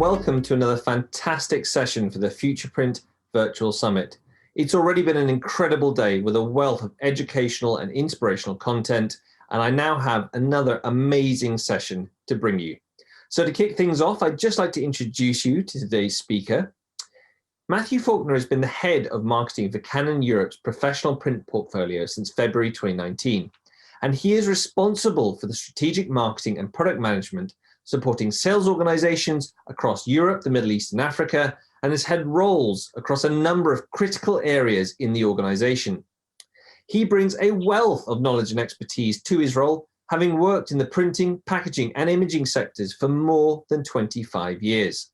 welcome to another fantastic session for the Faceprint Virtual Summit. It's already been an incredible day with a wealth of educational and inspirational content, and I now have another amazing session to bring you. So to kick things off, I'd just like to introduce you to today's speaker. Matthew Falkner has been the head of marketing for Canon Europe's professional print portfolio since February 2019, and he is responsible for the strategic marketing and product management supporting sales organizations across Europe, the Middle East, and Africa, and has had roles across a number of critical areas in the organization. He brings a wealth of knowledge and expertise to his role, having worked in the printing, packaging, and imaging sectors for more than 25 years.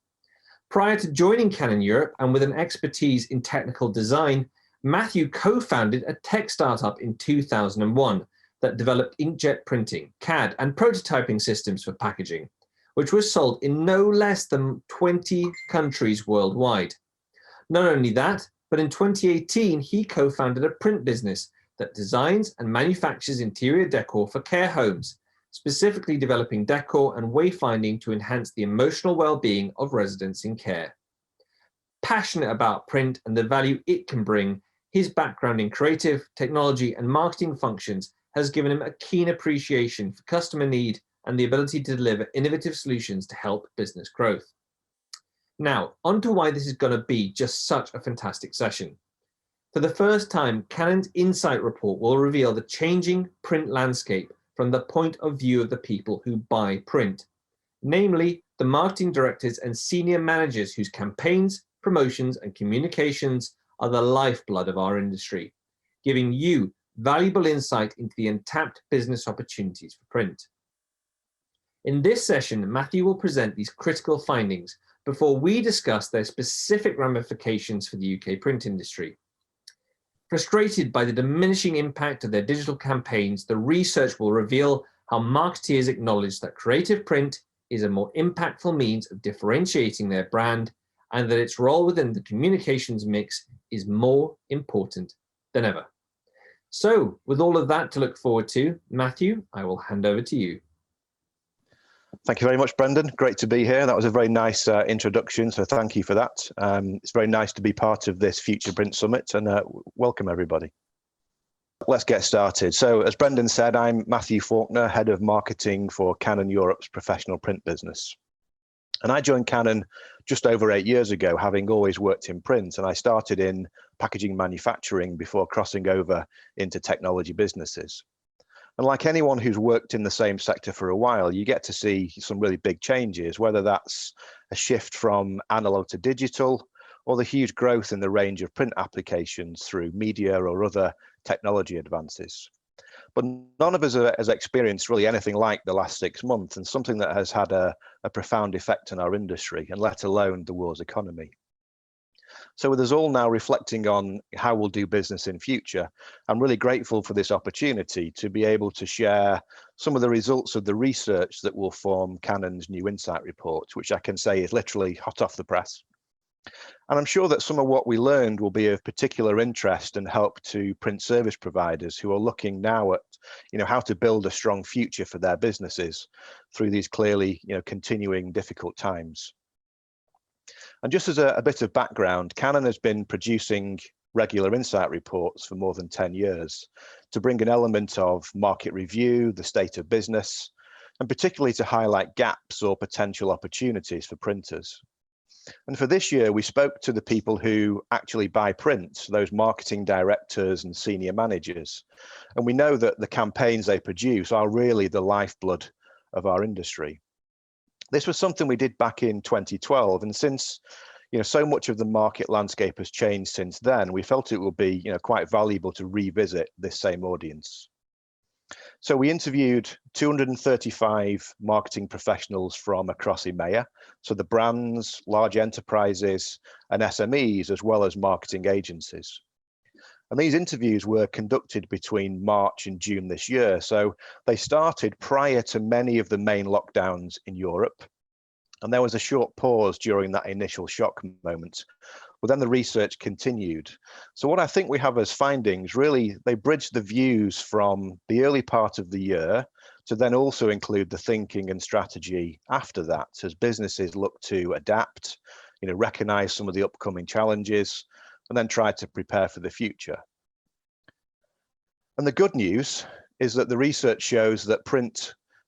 Prior to joining Canon Europe and with an expertise in technical design, Matthew co-founded a tech startup in 2001 that developed inkjet printing, CAD, and prototyping systems for packaging, which was sold in no less than 20 countries worldwide. Not only that, but in 2018, he co-founded a print business that designs and manufactures interior decor for care homes, specifically developing decor and wayfinding to enhance the emotional well-being of residents in care. Passionate about print and the value it can bring, his background in creative, technology, and marketing functions has given him a keen appreciation for customer need and the ability to deliver innovative solutions to help business growth. Now, on to why this is going to be just such a fantastic session. For the first time, Canon's Insight Report will reveal the changing print landscape from the point of view of the people who buy print, namely the marketing directors and senior managers whose campaigns, promotions, and communications are the lifeblood of our industry, giving you valuable insight into the untapped business opportunities for print. In this session, Matthew will present these critical findings before we discuss their specific ramifications for the UK print industry. Frustrated by the diminishing impact of their digital campaigns, the research will reveal how marketeers acknowledge that creative print is a more impactful means of differentiating their brand and that its role within the communications mix is more important than ever. So, with all of that to look forward to, Matthew, I will hand over to you. Thank you very much, Brendan. Great to be here. That was a very nice introduction, so thank you for that. It's very nice to be part of this Faceprint Summit, and welcome everybody. Let's get started. So, as Brendan said, I'm Matthew Falkner, Head of Marketing for Canon Europe's professional print business. And I joined Canon just over 8 years ago, having always worked in print, and I started in packaging manufacturing before crossing over into technology businesses. And like anyone who's worked in the same sector for a while, you get to see some really big changes, whether that's a shift from analog to digital or the huge growth in the range of print applications through media or other technology advances. But none of us has experienced really anything like the last 6 months, and something that has had a profound effect on our industry, and let alone the world's economy. So with us all now reflecting on how we'll do business in future, I'm really grateful for this opportunity to be able to share some of the results of the research that will form Canon's new Insight Report, which I can say is literally hot off the press. And I'm sure that some of what we learned will be of particular interest and help to print service providers who are looking now at, how to build a strong future for their businesses through these clearly, continuing difficult times. And just as a bit of background, Canon has been producing regular insight reports for more than 10 years to bring an element of market review, the state of business, and particularly to highlight gaps or potential opportunities for printers. And for this year, we spoke to the people who actually buy print, those marketing directors and senior managers. And we know that the campaigns they produce are really the lifeblood of our industry. This was something we did back in 2012, and since so much of the market landscape has changed since then, we felt it would be quite valuable to revisit this same audience. So we interviewed 235 marketing professionals from across EMEA, so the brands, large enterprises, and SMEs, as well as marketing agencies. And these interviews were conducted between March and June this year. So they started prior to many of the main lockdowns in Europe. And there was a short pause during that initial shock moment, Well, then the research continued. So what I think we have as findings, really, they bridge the views from the early part of the year to then also include the thinking and strategy after that, as businesses look to adapt, recognize some of the upcoming challenges, and then try to prepare for the future. And the good news is that the research shows that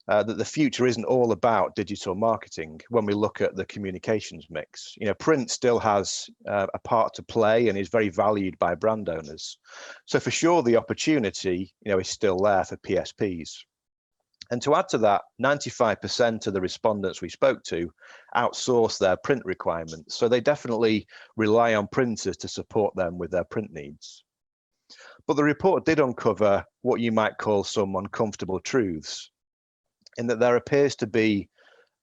that the future isn't all about digital marketing. When we look at the communications mix, print still has a part to play and is very valued by brand owners. So for sure, the opportunity, is still there for PSPs. And to add to that, 95% of the respondents we spoke to outsource their print requirements. So they definitely rely on printers to support them with their print needs. But the report did uncover what you might call some uncomfortable truths, in that there appears to be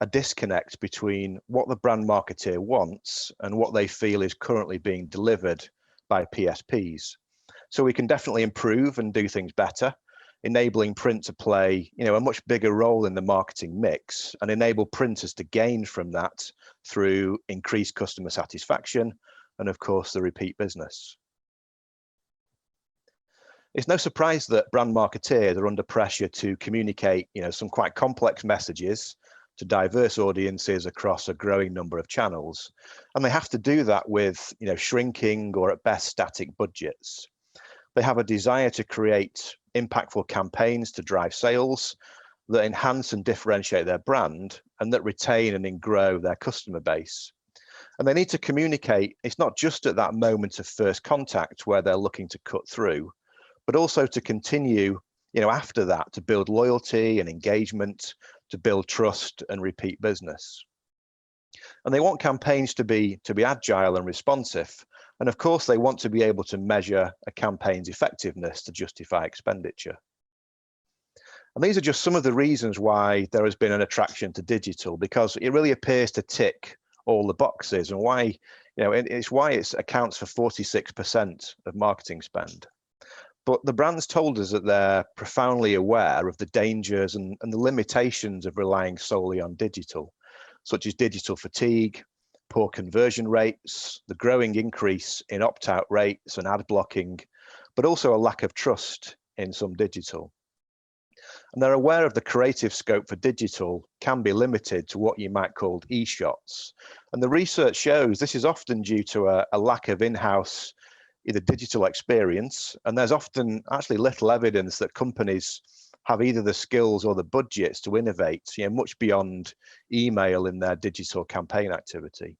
a disconnect between what the brand marketeer wants and what they feel is currently being delivered by PSPs. So we can definitely improve and do things better, enabling print to play, a much bigger role in the marketing mix, and enable printers to gain from that through increased customer satisfaction and, of course, the repeat business. It's no surprise that brand marketeers are under pressure to communicate, some quite complex messages to diverse audiences across a growing number of channels. And they have to do that with, shrinking or at best static budgets. They have a desire to create impactful campaigns to drive sales that enhance and differentiate their brand and that retain and grow their customer base. And they need to communicate, it's not just at that moment of first contact where they're looking to cut through, but also to continue, after that, to build loyalty and engagement, to build trust and repeat business. And they want campaigns to be agile and responsive. And of course, they want to be able to measure a campaign's effectiveness to justify expenditure. And these are just some of the reasons why there has been an attraction to digital, because it really appears to tick all the boxes, and why, it's why it accounts for 46% of marketing spend. But the brands told us that they're profoundly aware of the dangers and the limitations of relying solely on digital, such as digital fatigue, poor conversion rates, the growing increase in opt-out rates and ad blocking, but also a lack of trust in some digital. And they're aware of the creative scope for digital can be limited to what you might call e-shots. And the research shows this is often due to a lack of in-house either digital experience, and there's often actually little evidence that companies have either the skills or the budgets to innovate, much beyond email in their digital campaign activity.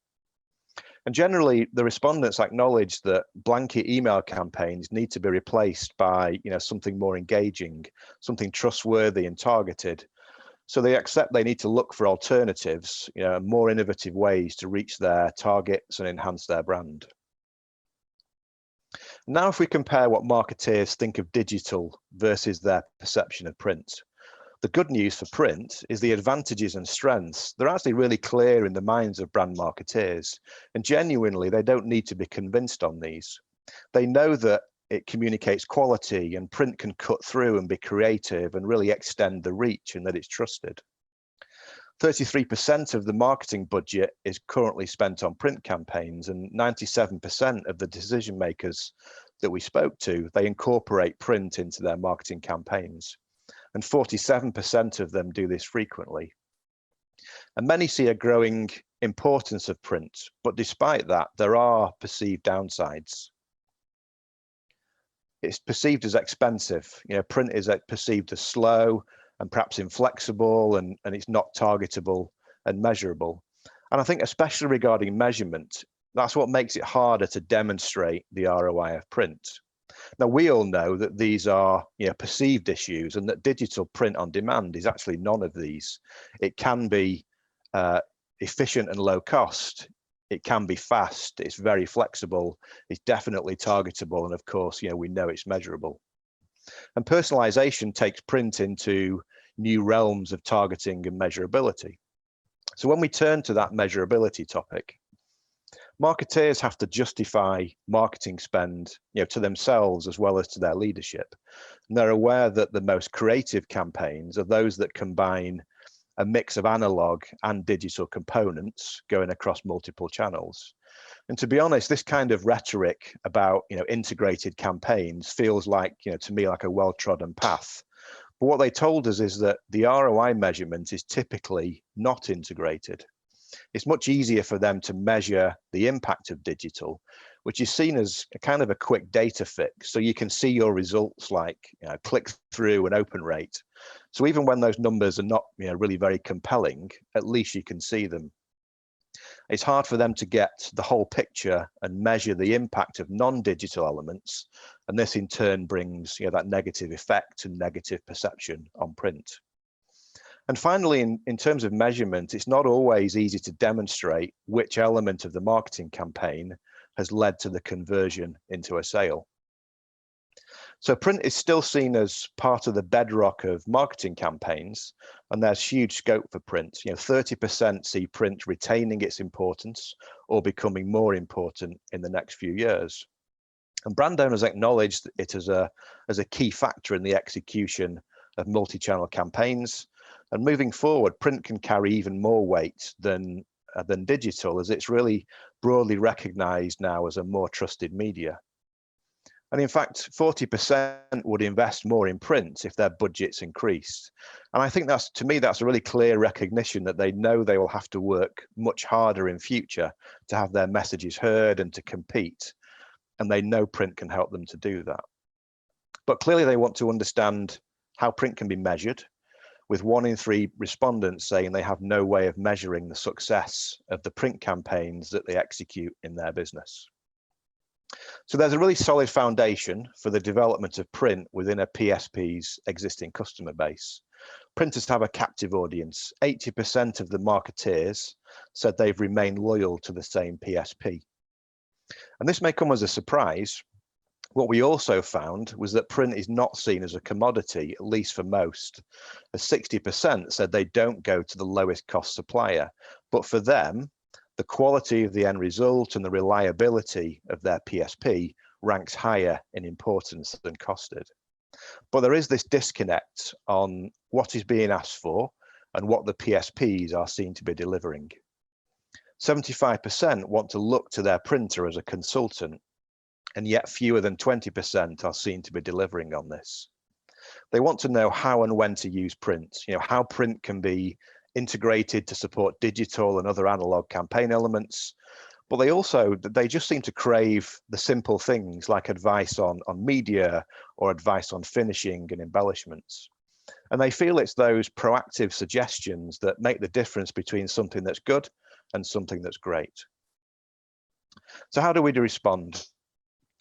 And generally, the respondents acknowledge that blanket email campaigns need to be replaced by, something more engaging, something trustworthy and targeted. So they accept they need to look for alternatives, more innovative ways to reach their targets and enhance their brand. Now, if we compare what marketeers think of digital versus their perception of print, the good news for print is the advantages and strengths. They're actually really clear in the minds of brand marketeers, and genuinely, they don't need to be convinced on these. They know that it communicates quality, and print can cut through and be creative and really extend the reach, and that it's trusted. 33% of the marketing budget is currently spent on print campaigns, and 97% of the decision makers that we spoke to, they incorporate print into their marketing campaigns. And 47% of them do this frequently. And many see a growing importance of print, but despite that, there are perceived downsides. It's perceived as expensive. Print is perceived as slow and perhaps inflexible, and it's not targetable and measurable. And I think especially regarding measurement, that's what makes it harder to demonstrate the ROI of print. Now, we all know that these are perceived issues, and that digital print on demand is actually none of these. It can be efficient and low cost. It can be fast. It's very flexible. It's definitely targetable. And of course, we know it's measurable. And personalization takes print into new realms of targeting and measurability. So when we turn to that measurability topic, marketeers have to justify marketing spend, to themselves as well as to their leadership. And they're aware that the most creative campaigns are those that combine a mix of analog and digital components going across multiple channels. And to be honest, this kind of rhetoric about, integrated campaigns feels like, to me, like a well-trodden path. But what they told us is that the ROI measurement is typically not integrated. It's much easier for them to measure the impact of digital, which is seen as a kind of a quick data fix. So you can see your results like click through and open rate. So even when those numbers are not really very compelling, at least you can see them. It's hard for them to get the whole picture and measure the impact of non-digital elements. And this in turn brings that negative effect and negative perception on print. And finally, in terms of measurement, it's not always easy to demonstrate which element of the marketing campaign has led to the conversion into a sale. So print is still seen as part of the bedrock of marketing campaigns, and there's huge scope for print. 30% see print retaining its importance or becoming more important in the next few years. And brand owners acknowledge it as a key factor in the execution of multi-channel campaigns. And moving forward, print can carry even more weight than digital, as it's really broadly recognized now as a more trusted media. And in fact, 40% would invest more in print if their budgets increased. And I think that's a really clear recognition that they know they will have to work much harder in future to have their messages heard and to compete. And they know print can help them to do that. But clearly they want to understand how print can be measured, with 1 in 3 respondents saying they have no way of measuring the success of the print campaigns that they execute in their business. So there's a really solid foundation for the development of print within a PSP's existing customer base. Printers have a captive audience. 80% of the marketeers said they've remained loyal to the same PSP. And this may come as a surprise. What we also found was that print is not seen as a commodity, at least for most, as 60% said they don't go to the lowest cost supplier. But for them, the quality of the end result and the reliability of their PSP ranks higher in importance than costed. But there is this disconnect on what is being asked for and what the PSPs are seen to be delivering. 75% want to look to their printer as a consultant, and yet fewer than 20% are seen to be delivering on this. They want to know how and when to use print, how print can be integrated to support digital and other analog campaign elements, but they just seem to crave the simple things like advice on media or advice on finishing and embellishments. And they feel it's those proactive suggestions that make the difference between something that's good and something that's great. So how do we respond?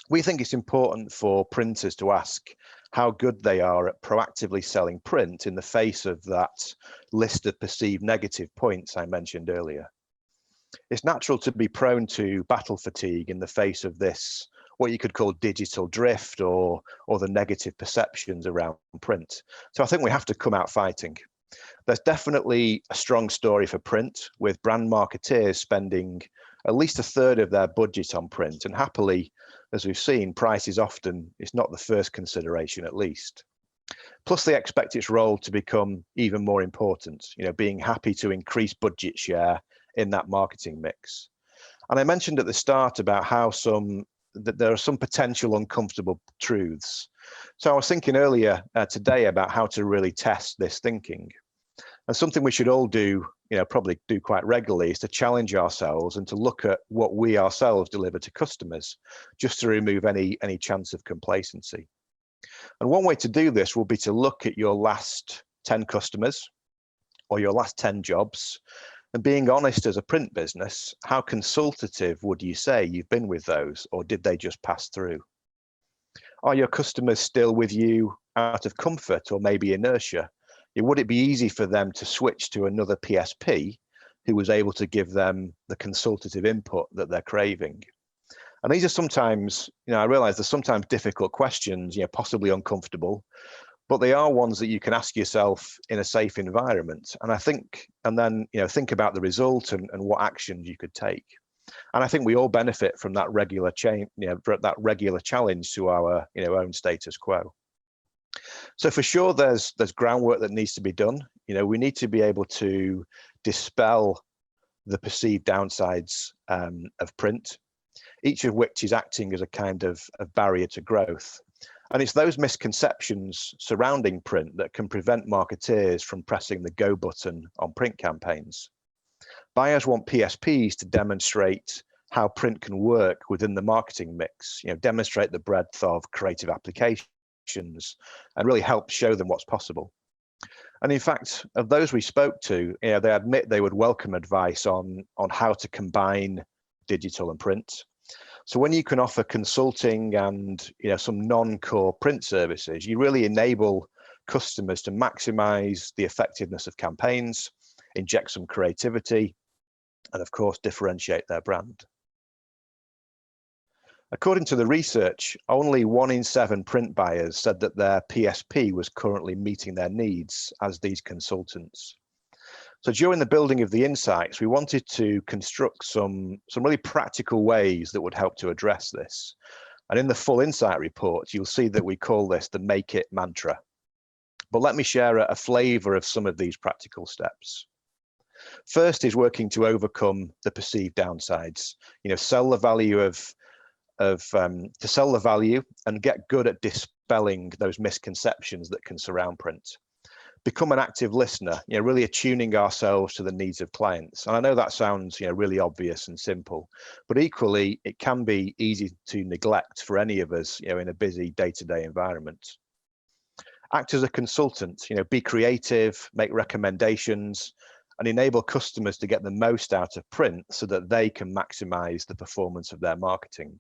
We think it's important for printers to ask how good they are at proactively selling print in the face of that list of perceived negative points I mentioned earlier. It's natural to be prone to battle fatigue in the face of this, what you could call digital drift or the negative perceptions around print. So I think we have to come out fighting. There's definitely a strong story for print, with brand marketeers spending at least 1/3 of their budget on print, and happily, as we've seen, price is often, it's not the first consideration at least. Plus they expect its role to become even more important, being happy to increase budget share in that marketing mix. And I mentioned at the start about how that there are some potential uncomfortable truths. So I was thinking earlier today about how to really test this thinking. And something we should all do, probably do quite regularly, is to challenge ourselves and to look at what we ourselves deliver to customers, just to remove any chance of complacency. And one way to do this will be to look at your last 10 customers or your last 10 jobs, and being honest as a print business, how consultative would you say you've been with those, or did they just pass through? Are your customers still with you out of comfort or maybe inertia? Would it be easy for them to switch to another PSP who was able to give them the consultative input that they're craving? And these are sometimes, I realize they're sometimes difficult questions, possibly uncomfortable, but they are ones that you can ask yourself in a safe environment. And then think about the result and what actions you could take. And I think we all benefit from that regular challenge to our own status quo. So for sure, there's groundwork that needs to be done. We need to be able to dispel the perceived downsides of print, each of which is acting as a kind of barrier to growth. And it's those misconceptions surrounding print that can prevent marketeers from pressing the go button on print campaigns. Buyers want PSPs to demonstrate how print can work within the marketing mix, demonstrate the breadth of creative applications and really help show them what's possible. And in fact, of those we spoke to, they admit they would welcome advice on how to combine digital and print. So when you can offer consulting and some non-core print services, you really enable customers to maximize the effectiveness of campaigns, inject some creativity, and of course, differentiate their brand. According to the research, only 1 in 7 print buyers said that their PSP was currently meeting their needs as these consultants. So during the building of the insights, we wanted to construct some really practical ways that would help to address this. And in the full insight report, you'll see that we call this the Make It mantra. But let me share a flavor of some of these practical steps. First is working to overcome the perceived downsides. Sell the value to sell the value and get good at dispelling those misconceptions that can surround print. Become an active listener, really attuning ourselves to the needs of clients. And I know that sounds, really obvious and simple, but equally it can be easy to neglect for any of us, in a busy day-to-day environment. Act as a consultant, be creative, make recommendations, and enable customers to get the most out of print so that they can maximize the performance of their marketing.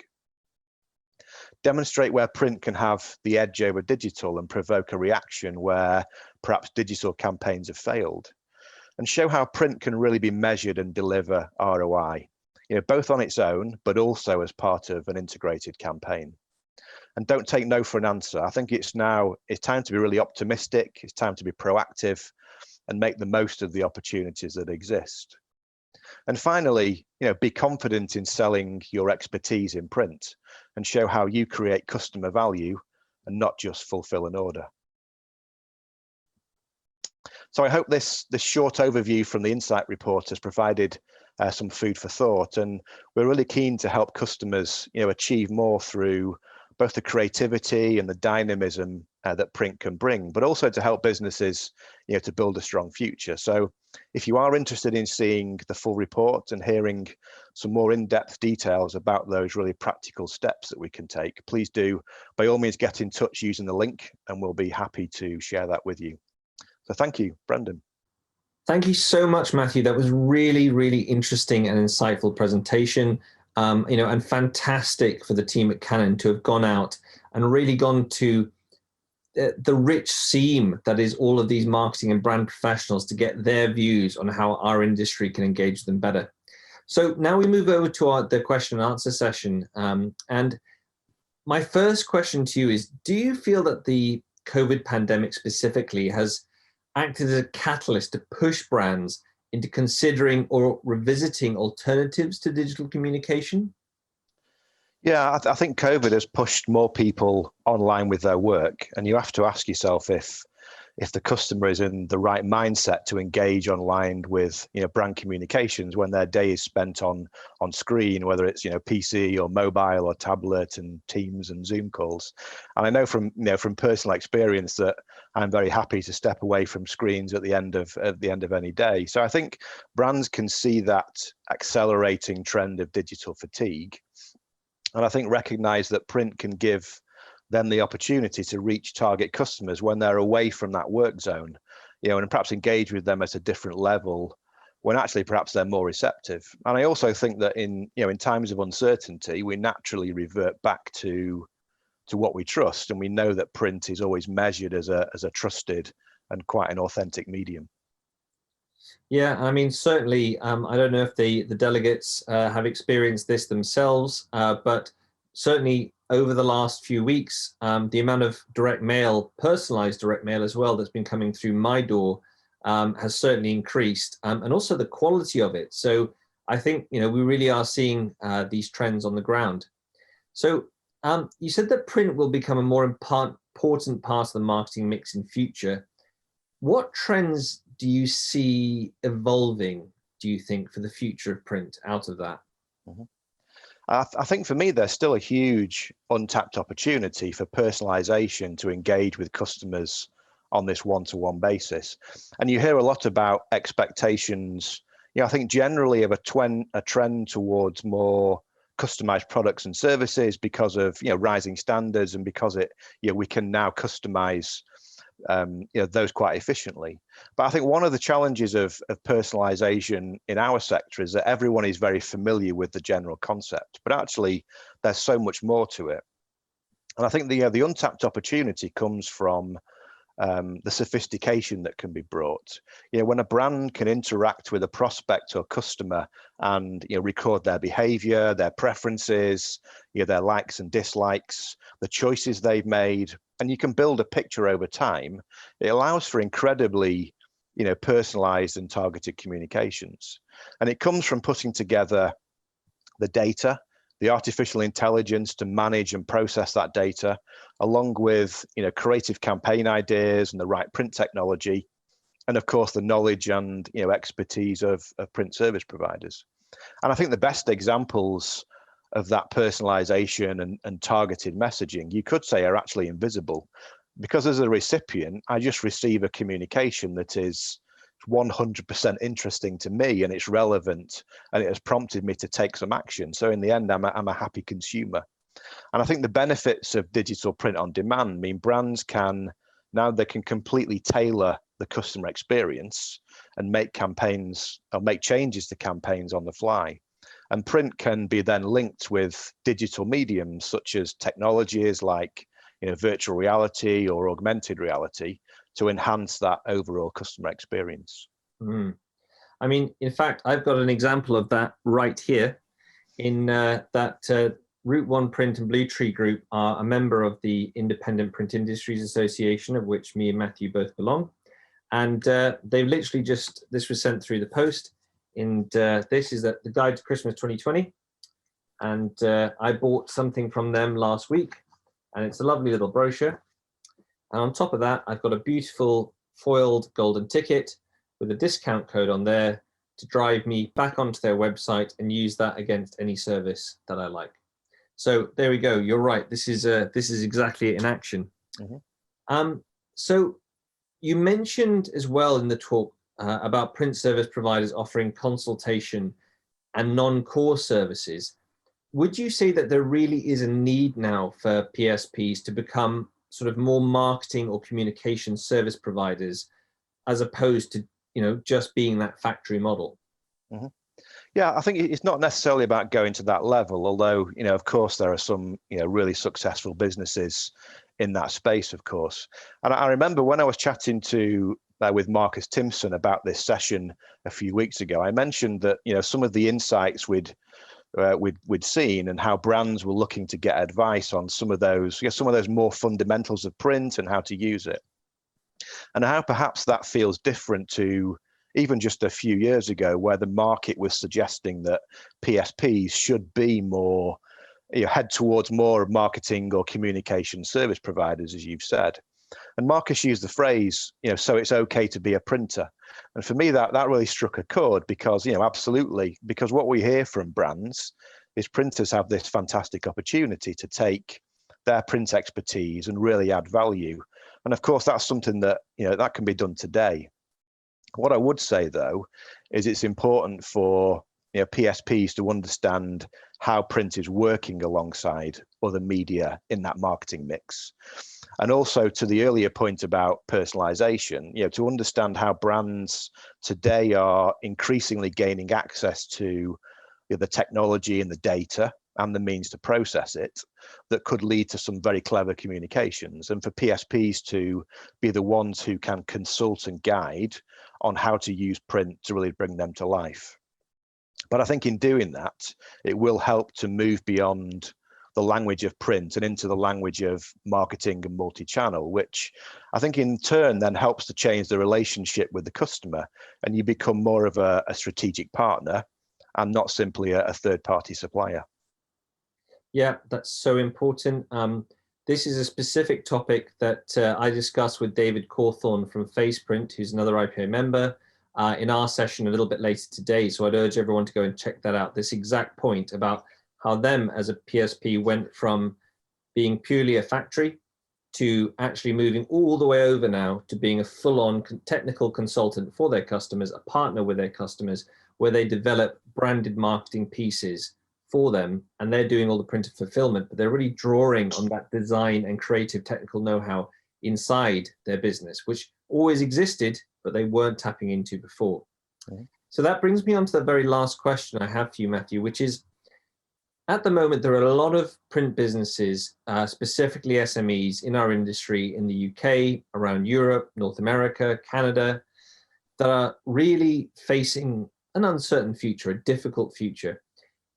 Demonstrate where print can have the edge over digital and provoke a reaction where perhaps digital campaigns have failed. And show how print can really be measured and deliver ROI, both on its own, but also as part of an integrated campaign. And don't take no for an answer. I think it's time to be really optimistic. It's time to be proactive and make the most of the opportunities that exist. And finally, be confident in selling your expertise in print and show how you create customer value and not just fulfill an order. So I hope this short overview from the Insight Report has provided some food for thought, and we're really keen to help customers achieve more through both the creativity and the dynamism that print can bring, but also to help businesses to build a strong future. So if you are interested in seeing the full report and hearing some more in-depth details about those really practical steps that we can take, please do by all means get in touch using the link and we'll be happy to share that with you. So thank you, Brendan. Thank you so much, Matthew. That was really, really interesting and insightful presentation. And fantastic for the team at Canon to have gone out and really gone to the rich seam that is all of these marketing and brand professionals to get their views on how our industry can engage them better. So now we move over to the question and answer session. And my first question to you is, do you feel that the COVID pandemic specifically has acted as a catalyst to push brands into considering or revisiting alternatives to digital communication? Yeah, I think COVID has pushed more people online with their work, and you have to ask yourself if the customer is in the right mindset to engage online with brand communications when their day is spent on screen, whether it's PC or mobile or tablet and Teams and Zoom calls. And I know from personal experience that I'm very happy to step away from screens at the end of any day. So I think brands can see that accelerating trend of digital fatigue, and I think recognize that print can give them the opportunity to reach target customers when they're away from that work zone, and perhaps engage with them at a different level when actually perhaps they're more receptive. And I also think that in times of uncertainty, we naturally revert back to what we trust, and we know that print is always measured as a trusted and quite an authentic medium. Yeah, I mean, certainly, I don't know if the delegates have experienced this themselves, but certainly over the last few weeks, the amount of direct mail, personalized direct mail as well, that's been coming through my door has certainly increased, and also the quality of it. So I think, we really are seeing these trends on the ground. So you said that print will become a more important part of the marketing mix in future. What trends do you see evolving? do you think, for the future of print out of that? Mhm. I think for me, there's still a huge untapped opportunity for personalization to engage with customers on this one-to-one basis. And you hear a lot about expectations. I think generally of a trend towards more customized products and services because of rising standards, and because we can now customize those quite efficiently. But I think one of the challenges of personalization in our sector is that everyone is very familiar with the general concept, but actually there's so much more to it. And I think the untapped opportunity comes from the sophistication that can be brought. When a brand can interact with a prospect or customer and record their behavior, their preferences, their likes and dislikes, the choices they've made, and you can build a picture over time, it allows for incredibly personalized and targeted communications. And it comes from putting together the data, the artificial intelligence to manage and process that data, along with creative campaign ideas and the right print technology, and of course the knowledge and expertise of print service providers. And I think the best examples of that personalization and targeted messaging, you could say, are actually invisible, because as a recipient, I just receive a communication that is 100% interesting to me, and it's relevant, and it has prompted me to take some action. So in the end, I'm a happy consumer. And I think the benefits of digital print on demand mean brands can completely tailor the customer experience and make campaigns or make changes to campaigns on the fly. And print can be then linked with digital mediums such as technologies like virtual reality or augmented reality to enhance that overall customer experience. Mm. I mean, in fact, I've got an example of that right here in that Route 1 Print and Blue Tree Group are a member of the Independent Print Industries Association, of which me and Matthew both belong. And they've literally this was sent through the post, and this is the Guide to Christmas 2020. And I bought something from them last week, and it's a lovely little brochure. And on top of that, I've got a beautiful foiled golden ticket with a discount code on there to drive me back onto their website and use that against any service that I like. So there we go. You're right. This is exactly it in action. Mm-hmm. So you mentioned as well in the talk about print service providers offering consultation and non-core services. Would you say that there really is a need now for PSPs to become sort of more marketing or communication service providers, as opposed to just being that factory model? Mm-hmm. Yeah, I think it's not necessarily about going to that level, although, of course, there are some, really successful businesses in that space, of course. And I remember when I was chatting with Marcus Timpson about this session a few weeks ago, I mentioned that, some of the insights we'd seen and how brands were looking to get advice on some of those more fundamentals of print and how to use it. And how perhaps that feels different to even just a few years ago, where the market was suggesting that PSPs should be more, head towards more of marketing or communication service providers, as you've said. And Marcus used the phrase, so it's okay to be a printer. And for me, that really struck a chord, because, absolutely, because what we hear from brands is printers have this fantastic opportunity to take their print expertise and really add value. And of course, that's something that, that can be done today. What I would say, though, is it's important for PSPs to understand how print is working alongside other media in that marketing mix. And also, to the earlier point about personalization, to understand how brands today are increasingly gaining access to the technology and the data and the means to process it, that could lead to some very clever communications. And for PSPs to be the ones who can consult and guide on how to use print to really bring them to life. But I think in doing that, it will help to move beyond the language of print and into the language of marketing and multi-channel, which I think in turn then helps to change the relationship with the customer, and you become more of a strategic partner and not simply a third-party supplier. Yeah, that's so important. This is a specific topic that I discussed with David Cawthorne from Faceprint, who's another IPO member. in our session a little bit later today. So I'd urge everyone to go and check that out. This exact point about how them as a PSP went from being purely a factory to actually moving all the way over now to being a full-on technical consultant for their customers, a partner with their customers, where they develop branded marketing pieces for them, and they're doing all the printed fulfillment, but they're really drawing on that design and creative technical know-how inside their business, which always existed, but they weren't tapping into before. Okay. So that brings me on to the very last question I have for you, Matthew, which is, at the moment, there are a lot of print businesses, specifically SMEs in our industry in the UK, around Europe, North America, Canada, that are really facing an uncertain future, a difficult future.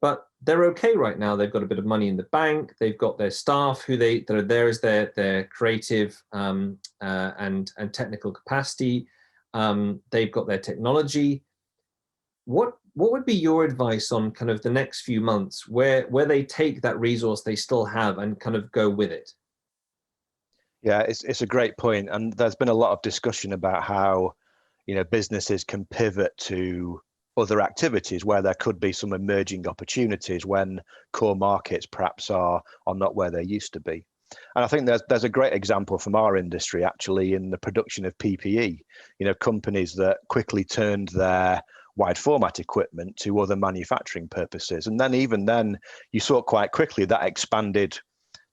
But they're okay right now. They've got a bit of money in the bank. They've got their staff that are there as their creative and technical capacity. They've got their technology. What would be your advice on kind of the next few months where they take that resource they still have and kind of go with it? Yeah, it's a great point, and there's been a lot of discussion about how, businesses can pivot to other activities where there could be some emerging opportunities when core markets perhaps are not where they used to be. And I think there's a great example from our industry actually in the production of PPE. Companies that quickly turned their wide format equipment to other manufacturing purposes. And then even then, you saw quite quickly that expanded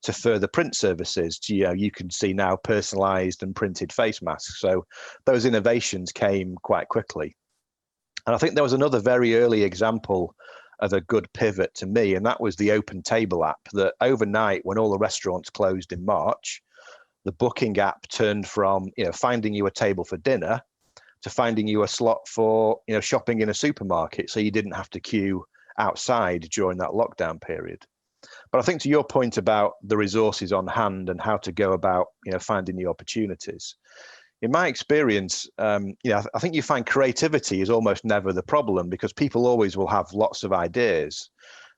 to further print services. You can see now personalized and printed face masks. So those innovations came quite quickly. And I think there was another very early example of a good pivot to me, and that was the Open Table app, that overnight when all the restaurants closed in March, the booking app turned from finding you a table for dinner to finding you a slot for shopping in a supermarket, so you didn't have to queue outside during that lockdown period. But I think to your point about the resources on hand and how to go about finding the opportunities, in my experience, I think you find creativity is almost never the problem, because people always will have lots of ideas.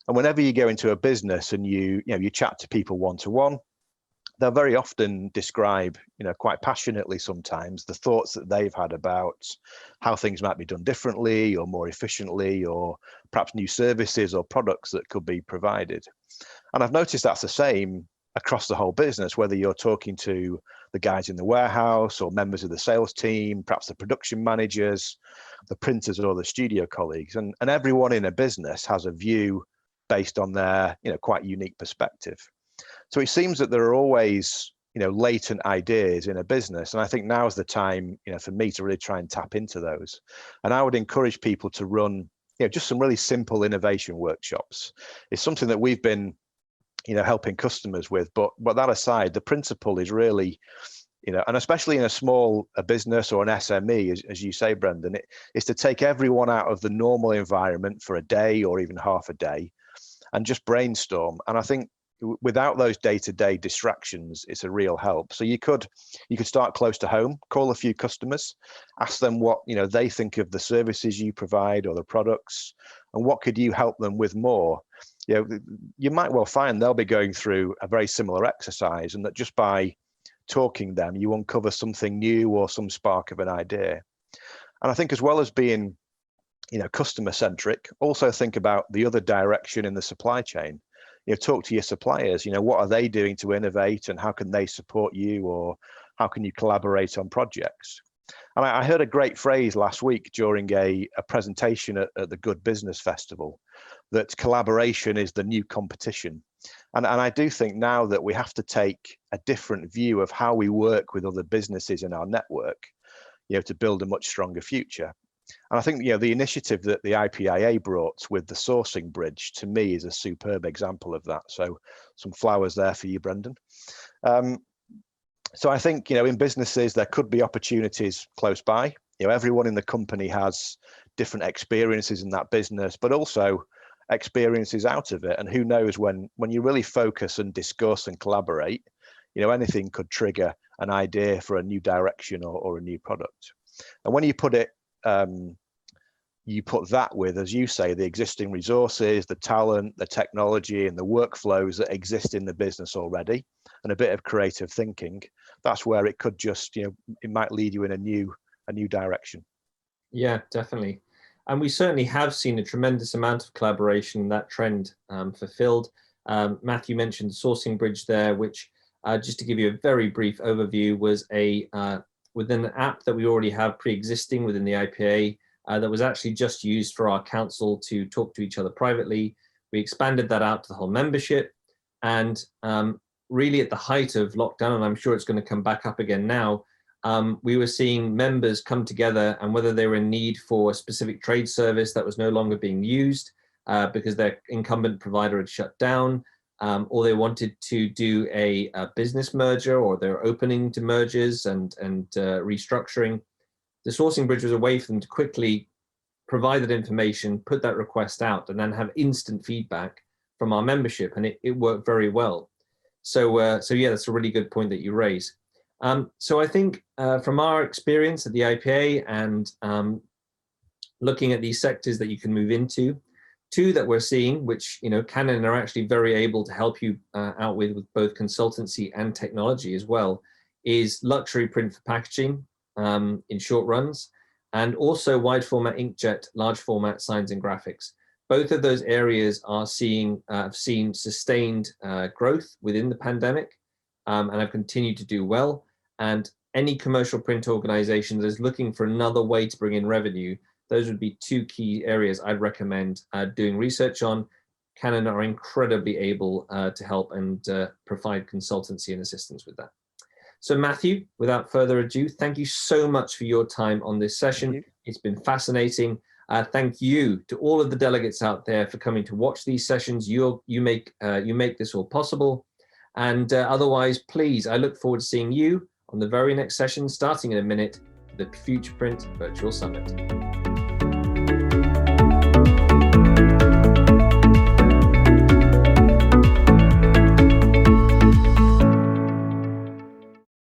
And whenever you go into a business and you chat to people one-to-one, they'll very often describe, quite passionately sometimes, the thoughts that they've had about how things might be done differently or more efficiently, or perhaps new services or products that could be provided. And I've noticed that's the same across the whole business, whether you're talking to the guys in the warehouse or members of the sales team, perhaps the production managers, the printers or the studio colleagues. And everyone in a business has a view based on their quite unique perspective. So it seems that there are always, latent ideas in a business. And I think now is the time, for me to really try and tap into those. And I would encourage people to run, just some really simple innovation workshops. It's something that we've been, helping customers with. But that aside, the principle is really, and especially in a business or an SME, as you say, Brendan, it is to take everyone out of the normal environment for a day or even half a day and just brainstorm. And I think without those day-to-day distractions, it's a real help. So you could start close to home, call a few customers, ask them what they think of the services you provide or the products, and what could you help them with more. You might well find they'll be going through a very similar exercise, and that just by talking them, you uncover something new or some spark of an idea. And I think as well as being customer centric, also think about the other direction in the supply chain. Talk to your suppliers, what are they doing to innovate, and how can they support you, or how can you collaborate on projects? And I heard a great phrase last week during a presentation at the Good Business Festival, that collaboration is the new competition. And I do think now that we have to take a different view of how we work with other businesses in our network, to build a much stronger future. And I think the initiative that the IPIA brought with the sourcing bridge, to me, is a superb example of that. So some flowers there for you, Brendan. So I think in businesses there could be opportunities close by. Everyone in the company has different experiences in that business, but also experiences out of it. And who knows, when you really focus and discuss and collaborate, anything could trigger an idea for a new direction or a new product. And when you put it you put that with, as you say, the existing resources, the talent, the technology, and the workflows that exist in the business already, and a bit of creative thinking, that's where it could just, it might lead you in a new direction. Yeah, definitely. And we certainly have seen a tremendous amount of collaboration in that trend fulfilled. Matthew mentioned Sourcing Bridge there, which, just to give you a very brief overview, was within an app that we already have pre-existing within the IPA that was actually just used for our council to talk to each other privately. We expanded that out to the whole membership, and really at the height of lockdown, and I'm sure it's going to come back up again now, we were seeing members come together, and whether they were in need for a specific trade service that was no longer being used because their incumbent provider had shut down, or they wanted to do a business merger, or they're opening to mergers and restructuring, the Sourcing Bridge was a way for them to quickly provide that information, put that request out, and then have instant feedback from our membership, and it worked very well. So yeah, that's a really good point that you raise. So I think from our experience at the IPA and looking at these sectors that you can move into, two that we're seeing, which Canon are actually very able to help you out with both consultancy and technology as well, is luxury print for packaging in short runs, and also wide format inkjet, large format signs and graphics. Both of those areas are have seen sustained growth within the pandemic and have continued to do well. And any commercial print organization that is looking for another way to bring in revenue, those would be two key areas I'd recommend doing research on. Canon are incredibly able to help and provide consultancy and assistance with that. So Matthew, without further ado, thank you so much for your time on this session. It's been fascinating. Thank you to all of the delegates out there for coming to watch these sessions. You make this all possible. And otherwise, please, I look forward to seeing you on the very next session, starting in a minute, the Future Print Virtual Summit.